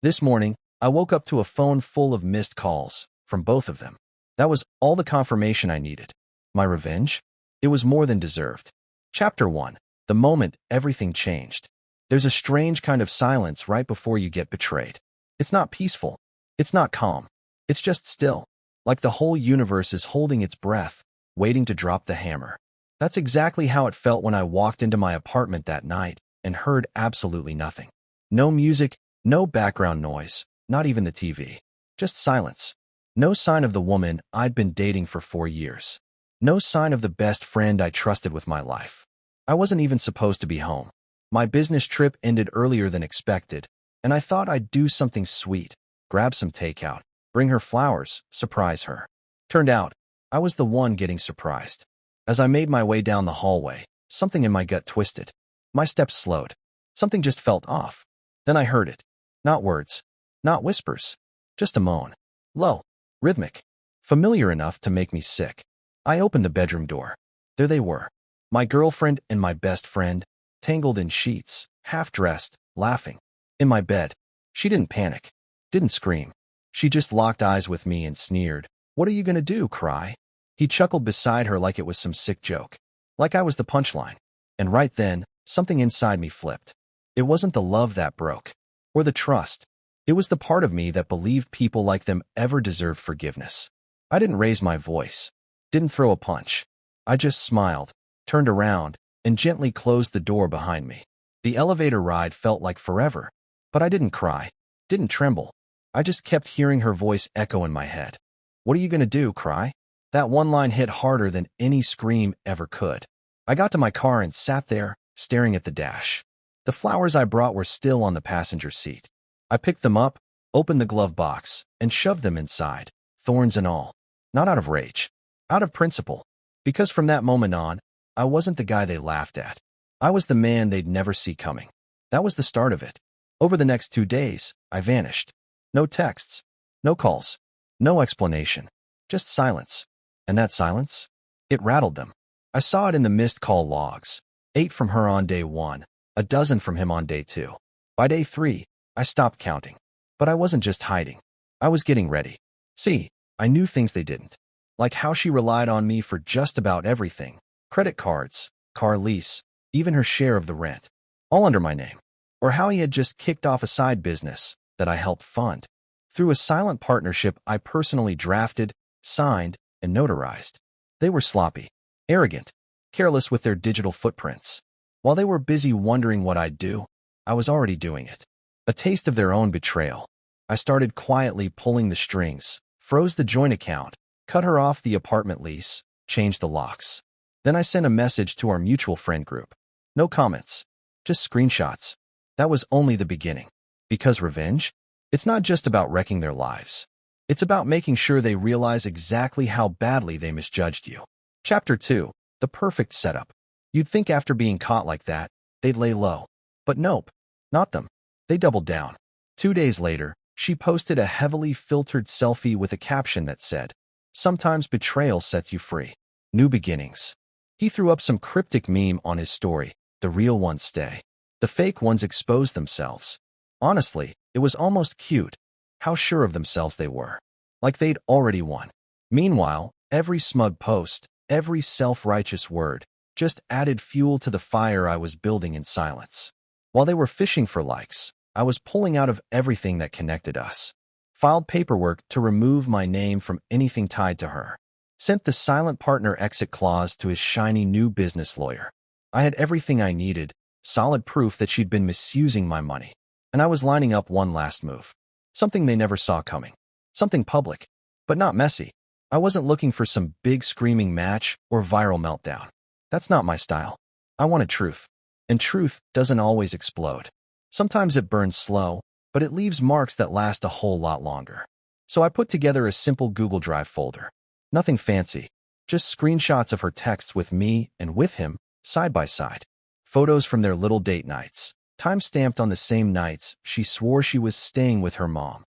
This morning, I woke up to a phone full of missed calls from both of them. That was all the confirmation I needed. My revenge? It was more than deserved. Chapter 1. The moment everything changed. There's a strange kind of silence right before you get betrayed. It's not peaceful. It's not calm. It's just still, like the whole universe is holding its breath, waiting to drop the hammer. That's exactly how it felt when I walked into my apartment that night and heard absolutely nothing. No music, no background noise, not even the TV. Just silence. No sign of the woman I'd been dating for 4 years. No sign of the best friend I trusted with my life. I wasn't even supposed to be home. My business trip ended earlier than expected, and I thought I'd do something sweet, grab some takeout, bring her flowers, surprise her. Turned out, I was the one getting surprised. As I made my way down the hallway, something in my gut twisted. My steps slowed. Something just felt off. Then I heard it. Not words, not whispers, just a moan. Low, rhythmic, familiar enough to make me sick. I opened the bedroom door. There they were. My girlfriend and my best friend, tangled in sheets, half-dressed, laughing. In my bed. She didn't panic, didn't scream. She just locked eyes with me and sneered. "What are you gonna do, cry?" He chuckled beside her like it was some sick joke. Like I was the punchline. And right then, something inside me flipped. It wasn't the love that broke, or the trust. It was the part of me that believed people like them ever deserved forgiveness. I didn't raise my voice, didn't throw a punch. I just smiled, turned around, and gently closed the door behind me. The elevator ride felt like forever, but I didn't cry, didn't tremble. I just kept hearing her voice echo in my head. "What are you gonna do, cry?" That one line hit harder than any scream ever could. I got to my car and sat there, staring at the dash. The flowers I brought were still on the passenger seat. I picked them up, opened the glove box, and shoved them inside, thorns and all. Not out of rage, out of principle. Because from that moment on, I wasn't the guy they laughed at. I was the man they'd never see coming. That was the start of it. Over the next 2 days, I vanished. No texts, no calls, no explanation, just silence. And that silence? It rattled them. I saw it in the missed call logs. 8 from her on day 1, a dozen from him on day 2. By day 3, I stopped counting. But I wasn't just hiding. I was getting ready. See, I knew things they didn't. Like how she relied on me for just about everything. Credit cards, car lease, even her share of the rent. All under my name. Or how he had just kicked off a side business that I helped fund. Through a silent partnership I personally drafted, signed, and notarized. They were sloppy, arrogant, careless with their digital footprints. While they were busy wondering what I'd do, I was already doing it. A taste of their own betrayal. I started quietly pulling the strings, froze the joint account, cut her off the apartment lease, changed the locks. Then I sent a message to our mutual friend group. No comments, just screenshots. That was only the beginning. Because revenge? It's not just about wrecking their lives. It's about making sure they realize exactly how badly they misjudged you. Chapter 2. The perfect setup. You'd think after being caught like that, they'd lay low. But nope, not them. They doubled down. 2 days later, she posted a heavily filtered selfie with a caption that said, "Sometimes betrayal sets you free. New beginnings." He threw up some cryptic meme on his story. The real ones stay. The fake ones expose themselves. Honestly, it was almost cute. How sure of themselves they were. Like they'd already won. Meanwhile, every smug post, every self-righteous word, just added fuel to the fire I was building in silence. While they were fishing for likes, I was pulling out of everything that connected us. Filed paperwork to remove my name from anything tied to her. Sent the silent partner exit clause to his shiny new business lawyer. I had everything I needed, solid proof that she'd been misusing my money. And I was lining up one last move. Something they never saw coming. Something public, but not messy. I wasn't looking for some big screaming match or viral meltdown. That's not my style. I wanted truth. And truth doesn't always explode. Sometimes it burns slow, but it leaves marks that last a whole lot longer. So I put together a simple Google Drive folder. Nothing fancy, just screenshots of her texts with me and with him, side by side. Photos from their little date nights, time-stamped on the same nights she swore she was staying with her mom.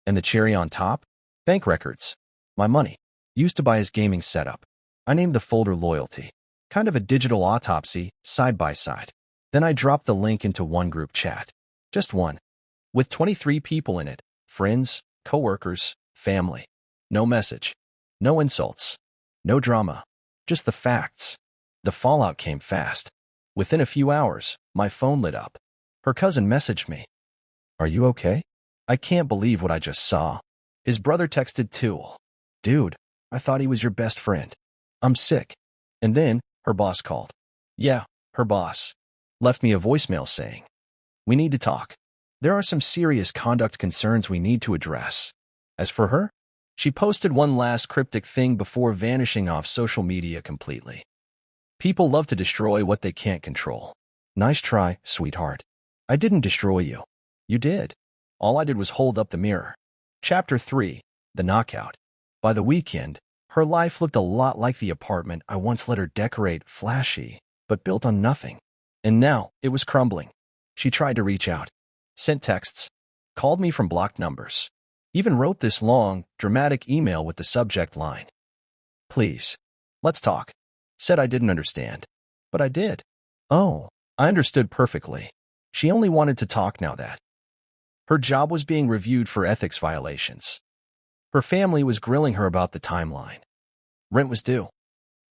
And the cherry on top? Bank records. My money. Used to buy his gaming setup. I named the folder Loyalty. Kind of a digital autopsy, side by side. Then I dropped the link into one group chat. Just one. with 23 people in it, friends, coworkers, family. No message, no insults, no drama, just the facts. The fallout came fast. Within a few hours, my phone lit up. Her cousin messaged me. "Are you okay? I can't believe what I just saw." His brother texted too. "Dude, I thought he was your best friend. I'm sick." And then her boss called. Yeah, her boss. Left me a voicemail saying, "We need to talk. There are some serious conduct concerns we need to address." As for her, she posted one last cryptic thing before vanishing off social media completely. People love to destroy what they can't control. Nice try, sweetheart. I didn't destroy you. You did. All I did was hold up the mirror. Chapter 3. The Knockout. By the weekend, her life looked a lot like the apartment I once let her decorate, flashy, but built on nothing. And now it was crumbling. She tried to reach out, sent texts, called me from blocked numbers, even wrote this long, dramatic email with the subject line, "Please, let's talk." Said I didn't understand, but I did. Oh, I understood perfectly. She only wanted to talk now that her job was being reviewed for ethics violations. Her family was grilling her about the timeline. Rent was due,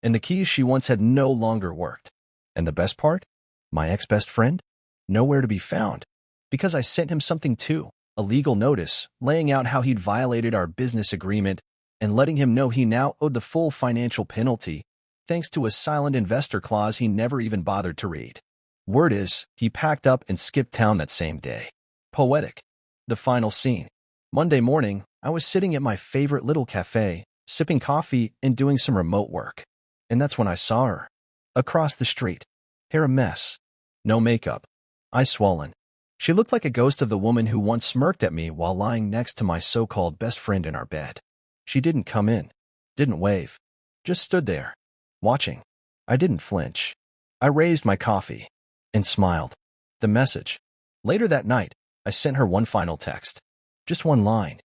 and the keys she once had no longer worked. And the best part? My ex-best friend? Nowhere to be found, because I sent him something too, a legal notice laying out how he'd violated our business agreement and letting him know he now owed the full financial penalty thanks to a silent investor clause he never even bothered to read. Word is, he packed up and skipped town that same day. Poetic. The final scene. Monday morning, I was sitting at my favorite little cafe, sipping coffee and doing some remote work. And that's when I saw her. Across the street. Hair a mess. No makeup. Eyes swollen. She looked like a ghost of the woman who once smirked at me while lying next to my so-called best friend in our bed. She didn't come in. Didn't wave. Just stood there. Watching. I didn't flinch. I raised my coffee and smiled. The message. Later that night, I sent her one final text. Just one line.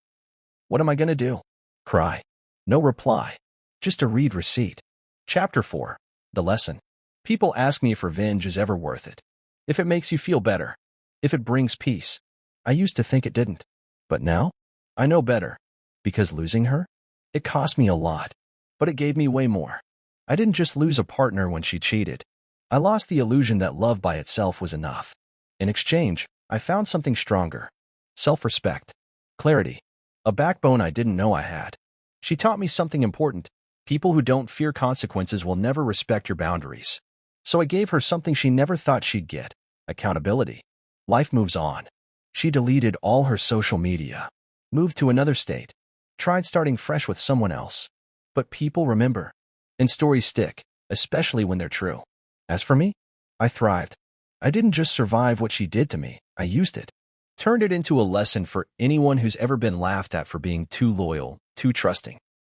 What am I going to do? Cry. No reply. Just a read receipt. Chapter 4. The lesson. People ask me if revenge is ever worth it. If it makes you feel better. If it brings peace. I used to think it didn't. But now, I know better. Because losing her? It cost me a lot. But it gave me way more. I didn't just lose a partner when she cheated. I lost the illusion that love by itself was enough. In exchange, I found something stronger. Self-respect. Clarity. A backbone I didn't know I had. She taught me something important. People who don't fear consequences will never respect your boundaries. So I gave her something she never thought she'd get. Accountability. Life moves on. She deleted all her social media. Moved to another state. Tried starting fresh with someone else. But people remember. And stories stick, especially when they're true. As for me, I thrived. I didn't just survive what she did to me, I used it. Turned it into a lesson for anyone who's ever been laughed at for being too loyal, too trusting.